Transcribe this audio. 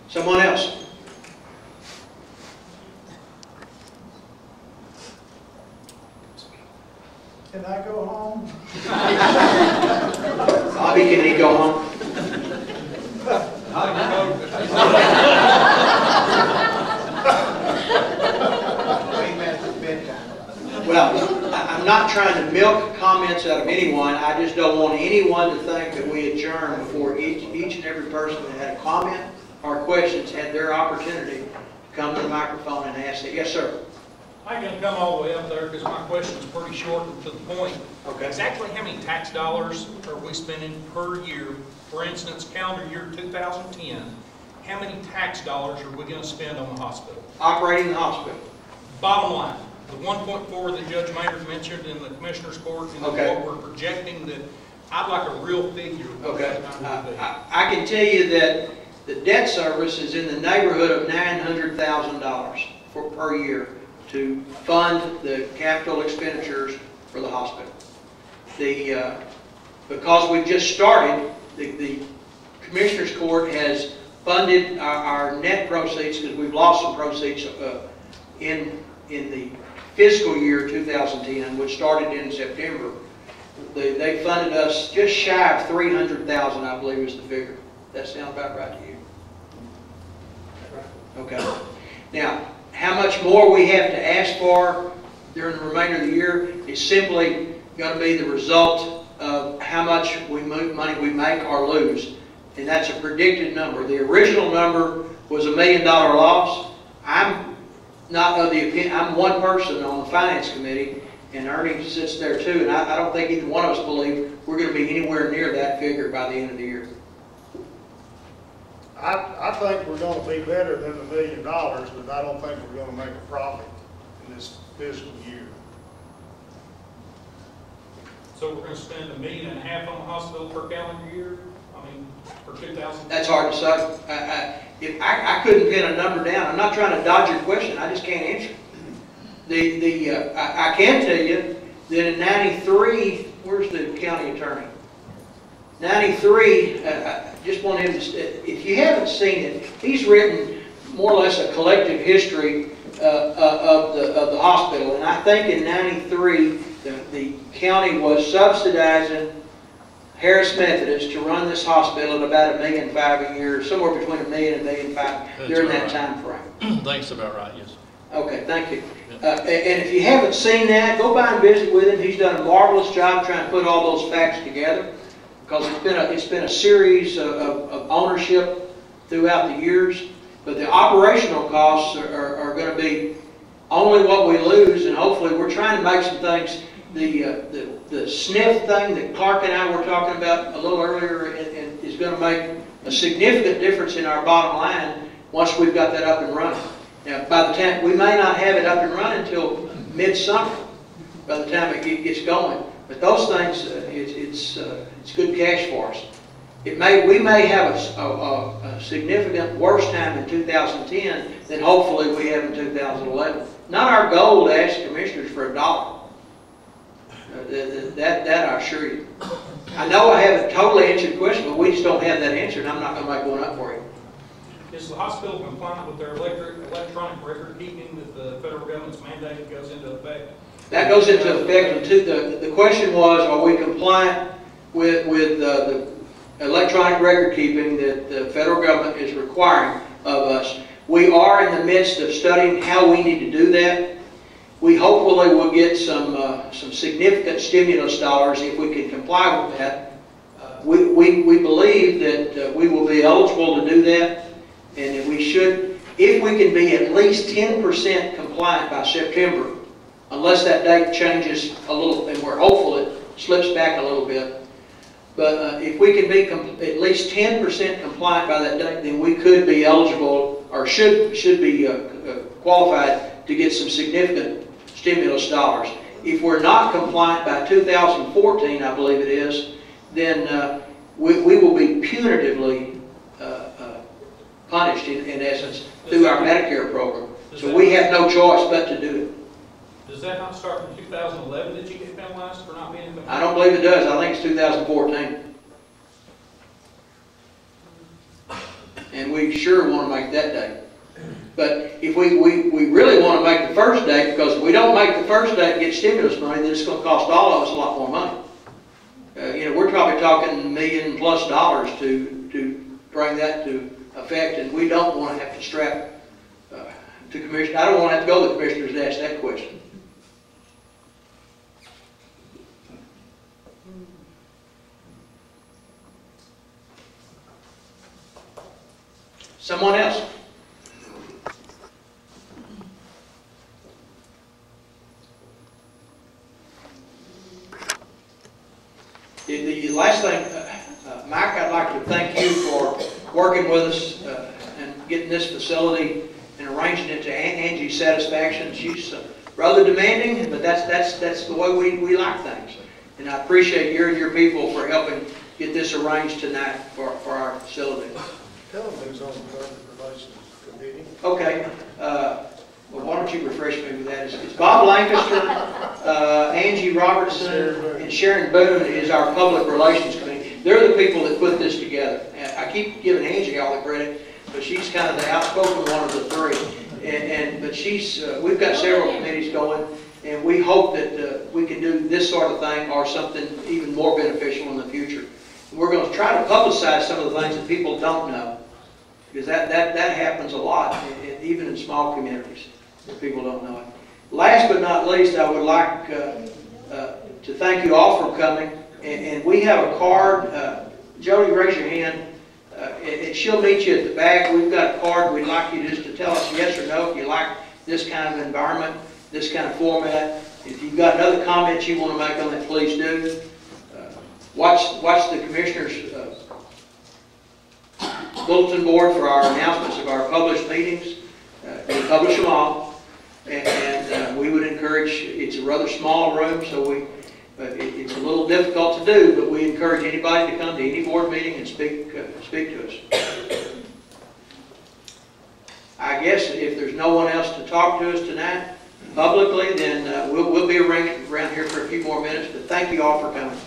Someone else? Can I go home? Bobby, can he go home? Well, I'm not trying to milk comments out of anyone. I just don't want anyone to think that we adjourn before each and every person that had a comment or questions had their opportunity to come to the microphone and ask it. Yes, sir. I can come all the way up there because my question is pretty short and to the point. Okay. Exactly how many tax dollars are we spending per year? For instance, calendar year 2010, how many tax dollars are we going to spend on the hospital? Operating the hospital. Bottom line, the 1.4 that Judge Maynard mentioned in the Commissioner's Court, and Okay. what we're projecting, that I'd like a real figure. Okay. I can tell you that the debt service is in the neighborhood of $900,000 per year to fund the capital expenditures for the hospital. Because we've just started, the Commissioner's Court has funded our net proceeds, because we've lost some proceeds in the fiscal year 2010, which started in September. They funded us just shy of $300,000, I believe is the figure. That sound about right to you? Okay. Now, how much more we have to ask for during the remainder of the year is simply going to be the result of how much money we make or lose. And that's a predicted number. The original number was $1 million loss. I'm not of the opinion, I'm one person on the Finance Committee, and Ernie sits there too, and I don't think either one of us believe we're going to be anywhere near that figure by the end of the year. I think we're going to be better than $1 million, but I don't think we're going to make a profit in this fiscal year. So we're going to spend $1.5 million on the hospital per calendar year? I mean, for 2000? That's hard to say. If I couldn't pin a number down. I'm not trying to dodge your question. I just can't answer. I can tell you that in '93, where's the county attorney? '93. Just want him to. If you haven't seen it, he's written more or less a collective history of the hospital. And I think in '93, the county was subsidizing Harris Methodist to run this hospital at about $1.5 million a year, somewhere between $1 million and $1.5 million during that time frame. Thanks about right, yes. Okay, thank you. And if you haven't seen that, go by and visit with him. He's done a marvelous job trying to put all those facts together, because it's been a series of ownership throughout the years. But the operational costs are going to be only what we lose, and hopefully we're trying to make some things. The SNF thing that Clark and I were talking about a little earlier is going to make a significant difference in our bottom line once we've got that up and running. Now, by the time, we may not have it up and running until mid-summer, by the time it gets going. But those things, it's good cash for us. We may have a significant worse time in 2010 than hopefully we have in 2011. Not our goal to ask commissioners for $1. That I assure you. I know I haven't totally answered the question, but we just don't have that answer, and I'm not going to make one up for you. Is the hospital compliant with their electronic record keeping that the federal government's mandate goes into effect? That goes into effect. The question was, are we compliant with the electronic record keeping that the federal government is requiring of us? We are in the midst of studying how we need to do that. We hopefully will get some significant stimulus dollars if we can comply with that. We believe that we will be eligible to do that, and that we should, if we can be at least 10% compliant by September, unless that date changes a little, and we're hopeful it slips back a little bit. But if we can be at least 10% compliant by that date, then we could be eligible, or should be qualified to get some significant stimulus dollars. If we're not compliant by 2014, I believe it is, then we will be punitively punished, in essence, through our Medicare program. So we have no choice but to do it. Does that not start from 2011 that you get penalized for not being in compliance? I don't believe it does. I think it's 2014. And we sure want to make that date. But if we really want to make the first date, because if we don't make the first date and get stimulus money, then it's going to cost all of us a lot more money. We're probably talking $1 million+ to bring that to effect, and we don't want to have to strap to commission. I don't want to have to go to the commissioners to ask that question. Someone else? The last thing, Mike, I'd like to thank you for working with us and getting this facility and arranging it to Angie's satisfaction. She's rather demanding, but that's the way we like things. And I appreciate you and your people for helping get this arranged tonight for our facility. Tell them who's on the public relations committee. Okay. Well, why don't you refresh me with that? It's Bob Lancaster, Angie Robertson, and Sharon Boone is our public relations committee. They're the people that put this together. And I keep giving Angie all the credit, but she's kind of the outspoken one of the three. But we've got several committees going, and we hope that we can do this sort of thing or something even more beneficial in the future. We're going to try to publicize some of the things that people don't know, because that happens a lot, even in small communities, that people don't know it. Last but not least, I would like to thank you all for coming. And we have a card. Jody, raise your hand. And she'll meet you at the back. We've got a card. We'd like you just to tell us yes or no if you like this kind of environment, this kind of format. If you've got other comments you want to make on it, please do. Watch the commissioners' bulletin board for our announcements of our published meetings. We publish them all, and we would encourage. It's a rather small room, so it's a little difficult to do, but we encourage anybody to come to any board meeting and speak to us. I guess if there's no one else to talk to us tonight publicly, then we'll be around here for a few more minutes. But thank you all for coming.